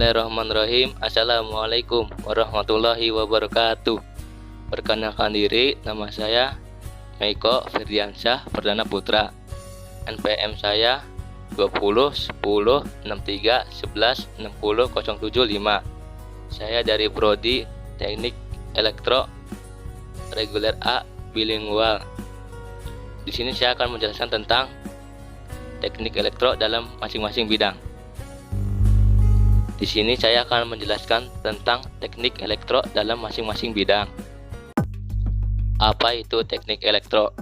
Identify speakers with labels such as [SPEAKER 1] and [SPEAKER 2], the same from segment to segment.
[SPEAKER 1] Bismillahirrahmanirrahim. Assalamualaikum warahmatullahi wabarakatuh. Perkenalkan diri, nama saya Meiko Firdiansyah Perdana Putra. NPM saya 20 10 63 11 60 075. Saya dari Prodi Teknik Elektro Reguler A Bilingual. Di sini saya akan menjelaskan tentang teknik elektro dalam masing-masing bidang. Di sini saya akan menjelaskan tentang teknik elektro dalam masing-masing bidang. Apa itu teknik elektro?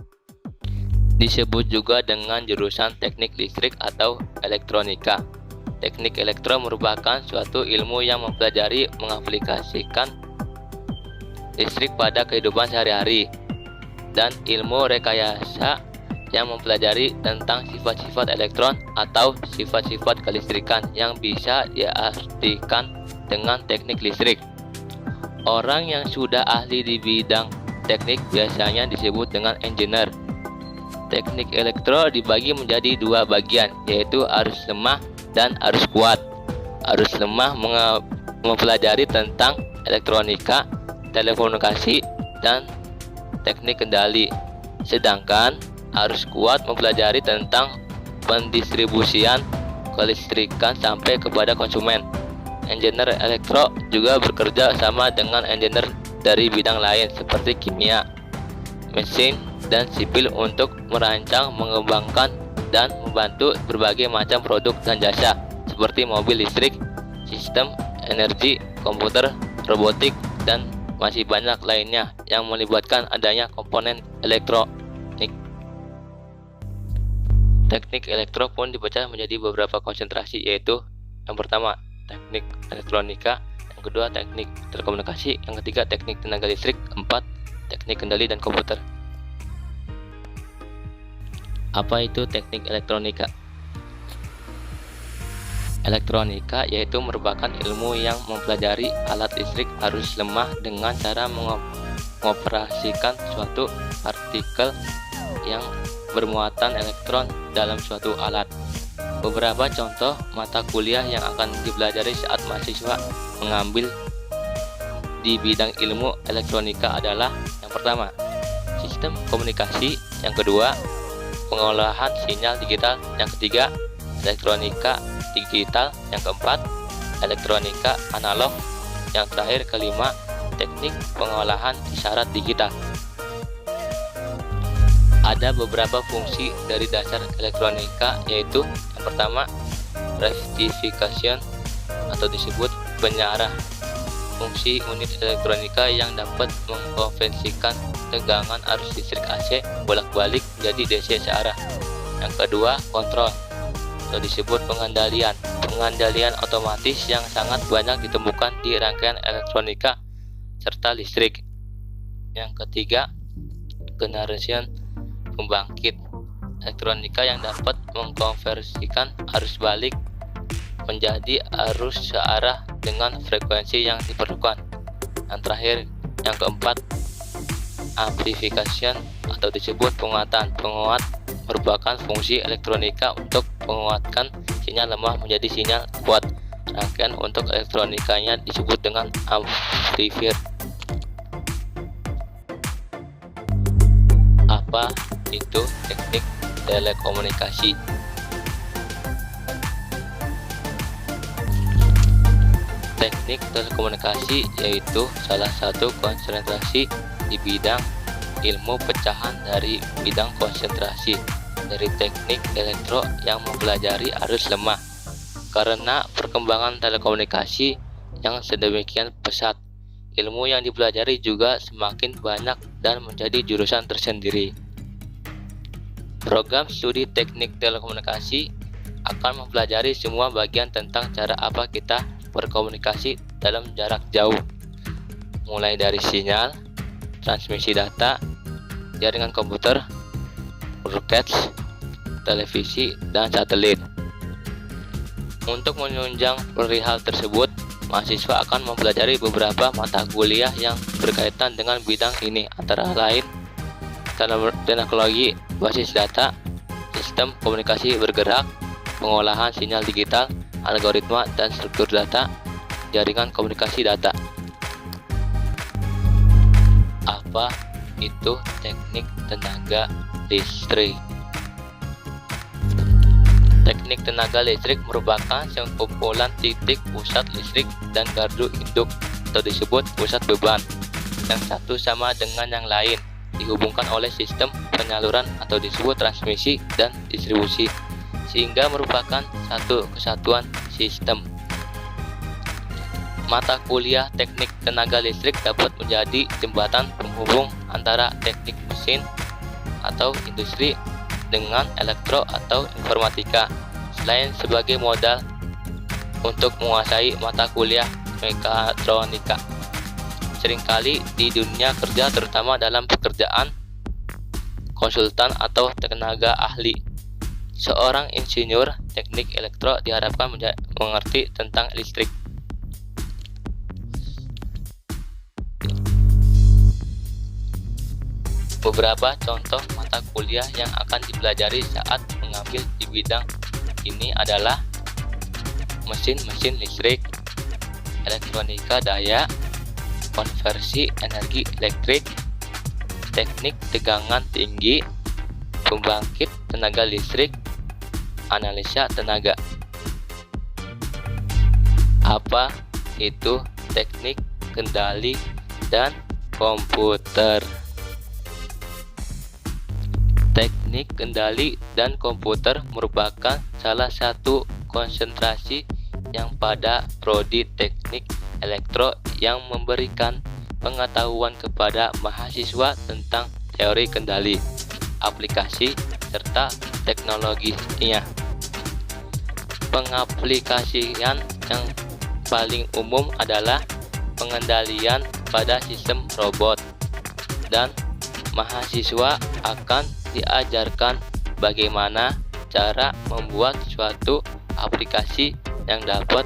[SPEAKER 1] Disebut juga dengan jurusan teknik listrik atau elektronika. Teknik elektro merupakan suatu ilmu yang mempelajari mengaplikasikan listrik pada kehidupan sehari-hari, dan ilmu rekayasa yang mempelajari tentang sifat-sifat elektron atau sifat-sifat kelistrikan yang bisa diartikan dengan teknik listrik. Orang yang sudah ahli di bidang teknik biasanya disebut dengan engineer. Teknik elektro dibagi menjadi dua bagian, yaitu arus lemah dan arus kuat. Arus lemah mempelajari tentang elektronika, telekomunikasi, dan teknik kendali. Sedangkan arus kuat mempelajari tentang pendistribusian kelistrikan sampai kepada konsumen. Engineer elektro juga bekerja sama dengan engineer dari bidang lain seperti kimia, mesin, dan sipil untuk merancang, mengembangkan, dan membantu berbagai macam produk dan jasa seperti mobil listrik, sistem energi, komputer, robotik, dan masih banyak lainnya yang melibatkan adanya komponen elektronik. Teknik elektro pun dipecah menjadi beberapa konsentrasi, yaitu yang pertama teknik elektronika, yang kedua teknik telekomunikasi, yang ketiga teknik tenaga listrik, keempat teknik kendali dan komputer. Apa itu teknik elektronika? Elektronika yaitu merupakan ilmu yang mempelajari alat listrik arus lemah dengan cara mengoperasikan suatu partikel yang bermuatan elektron dalam suatu alat. Beberapa contoh mata kuliah yang akan dipelajari saat mahasiswa mengambil di bidang ilmu elektronika adalah yang pertama, sistem komunikasi, yang kedua, pengolahan sinyal digital, yang ketiga, elektronika digital, yang keempat, elektronika analog, yang terakhir kelima, teknik pengolahan isyarat digital. Ada beberapa fungsi dari dasar elektronika, yaitu yang pertama, rectification atau disebut penyarah. Fungsi unit elektronika yang dapat mengkonversikan tegangan arus listrik AC bolak-balik menjadi DC searah. Yang kedua, kontrol atau disebut pengendalian. Pengendalian otomatis yang sangat banyak ditemukan di rangkaian elektronika serta listrik. Yang ketiga, generation, pembangkit elektronika yang dapat mengkonversikan arus balik menjadi arus searah dengan frekuensi yang diperlukan. Yang terakhir, yang keempat, amplification atau disebut penguatan. Penguat merupakan fungsi elektronika untuk menguatkan sinyal lemah menjadi sinyal kuat. Rangkaian untuk elektronikanya disebut dengan amplifier. Apa itu teknik telekomunikasi? Teknik telekomunikasi yaitu salah satu konsentrasi di bidang ilmu pecahan dari bidang konsentrasi dari teknik elektro yang mempelajari arus lemah. Karena perkembangan telekomunikasi yang sedemikian pesat, ilmu yang dipelajari juga semakin banyak dan menjadi jurusan tersendiri. Program studi teknik telekomunikasi akan mempelajari semua bagian tentang cara apa kita berkomunikasi dalam jarak jauh, mulai dari sinyal, transmisi data, jaringan komputer, broadcast, televisi, dan satelit. Untuk menunjang perihal tersebut, mahasiswa akan mempelajari beberapa mata kuliah yang berkaitan dengan bidang ini, antara lain teknologi basis data, sistem komunikasi bergerak, pengolahan sinyal digital, algoritma dan struktur data, jaringan komunikasi data. Apa itu teknik tenaga listrik? Teknik tenaga listrik merupakan sekumpulan titik pusat listrik dan gardu induk atau disebut pusat beban yang satu sama dengan yang lain dihubungkan oleh sistem penyaluran atau disebut transmisi dan distribusi sehingga merupakan satu kesatuan sistem. Mata kuliah teknik tenaga listrik dapat menjadi jembatan penghubung antara teknik mesin atau industri dengan elektro atau informatika, selain sebagai modal untuk menguasai mata kuliah mekatronika. Seringkali di dunia kerja, terutama dalam pekerjaan konsultan atau tenaga ahli, seorang insinyur teknik elektro diharapkan mengerti tentang listrik. Beberapa contoh mata kuliah yang akan dipelajari saat mengambil di bidang ini adalah mesin-mesin listrik, elektronika daya, konversi energi elektrik, teknik tegangan tinggi, pembangkit tenaga listrik, analisa tenaga. Apa itu teknik kendali dan komputer? Teknik kendali dan komputer merupakan salah satu konsentrasi yang pada prodi teknik elektro yang memberikan pengetahuan kepada mahasiswa tentang teori kendali, aplikasi, serta teknologinya. Pengaplikasian yang paling umum adalah pengendalian pada sistem robot, dan mahasiswa akan diajarkan bagaimana cara membuat suatu aplikasi yang dapat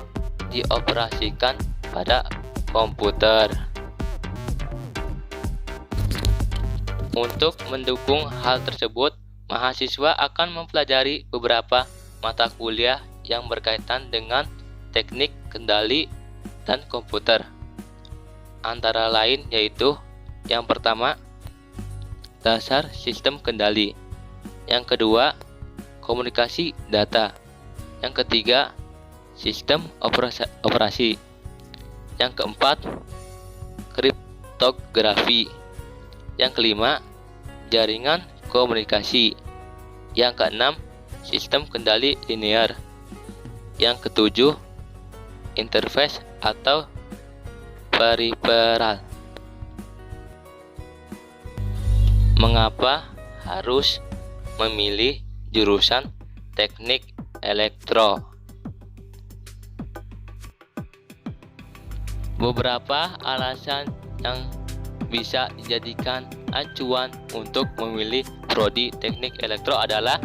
[SPEAKER 1] dioperasikan pada komputer. Untuk mendukung hal tersebut, mahasiswa akan mempelajari beberapa mata kuliah yang berkaitan dengan teknik kendali dan komputer. Antara lain yaitu yang pertama, dasar sistem kendali. Yang kedua, komunikasi data. Yang ketiga, sistem operasi. Yang keempat, kriptografi. Yang kelima, jaringan komunikasi. Yang keenam, sistem kendali linear. Yang ketujuh, interface atau periferal. Mengapa harus memilih jurusan teknik elektro? Beberapa alasan yang bisa dijadikan acuan untuk memilih prodi teknik elektro adalah: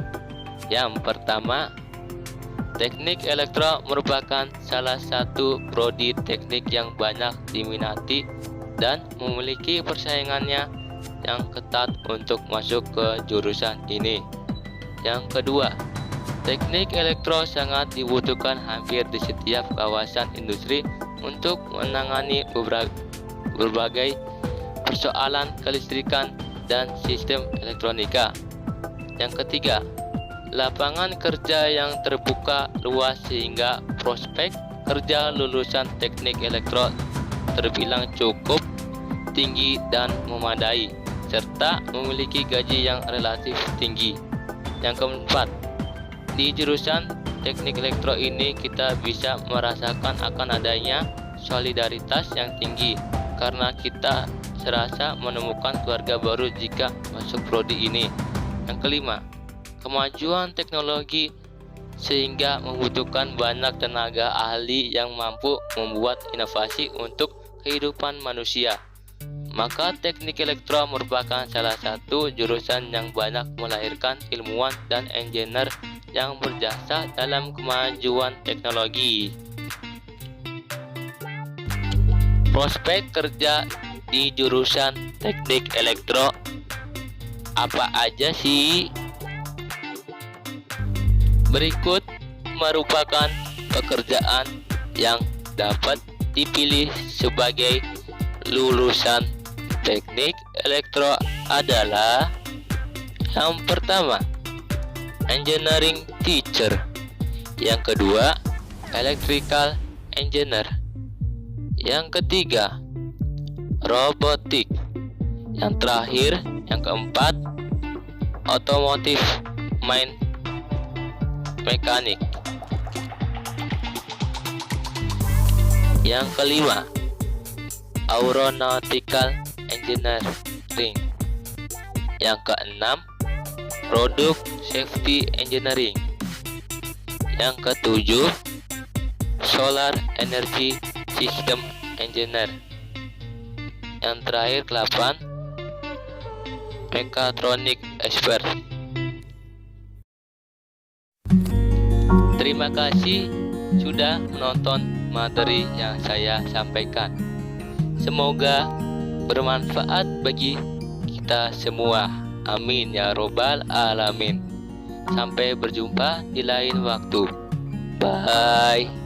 [SPEAKER 1] yang pertama, teknik elektro merupakan salah satu prodi teknik yang banyak diminati dan memiliki persaingannya yang ketat untuk masuk ke jurusan ini. Yang kedua, teknik elektro sangat dibutuhkan hampir di setiap kawasan industri untuk menangani berbagai persoalan kelistrikan dan sistem elektronika. Yang ketiga, lapangan kerja yang terbuka luas sehingga prospek kerja lulusan teknik elektro terbilang cukup tinggi dan memadai, serta memiliki gaji yang relatif tinggi. Yang keempat, di jurusan teknik elektro ini kita bisa merasakan akan adanya solidaritas yang tinggi karena kita serasa menemukan keluarga baru jika masuk prodi ini. Yang kelima, kemajuan teknologi sehingga membutuhkan banyak tenaga ahli yang mampu membuat inovasi untuk kehidupan manusia. Maka teknik elektro merupakan salah satu jurusan yang banyak melahirkan ilmuwan dan engineer yang berjasa dalam kemajuan teknologi. Prospek kerja di jurusan teknik elektro apa aja sih? Berikut merupakan pekerjaan yang dapat dipilih sebagai lulusan teknik elektro adalah yang pertama, engineering teacher. Yang kedua, electrical engineer. Yang ketiga, robotik. Yang terakhir, yang keempat, otomotif mekanik. Yang kelima, aeronautical engineering. Yang keenam, product safety engineering. Yang ketujuh, solar energy system engineer. Yang terakhir ke-8, mechatronic expert. Terima kasih sudah menonton materi yang saya sampaikan. Semoga bermanfaat bagi kita semua. Amin ya robbal alamin. Sampai berjumpa di lain waktu. Bye.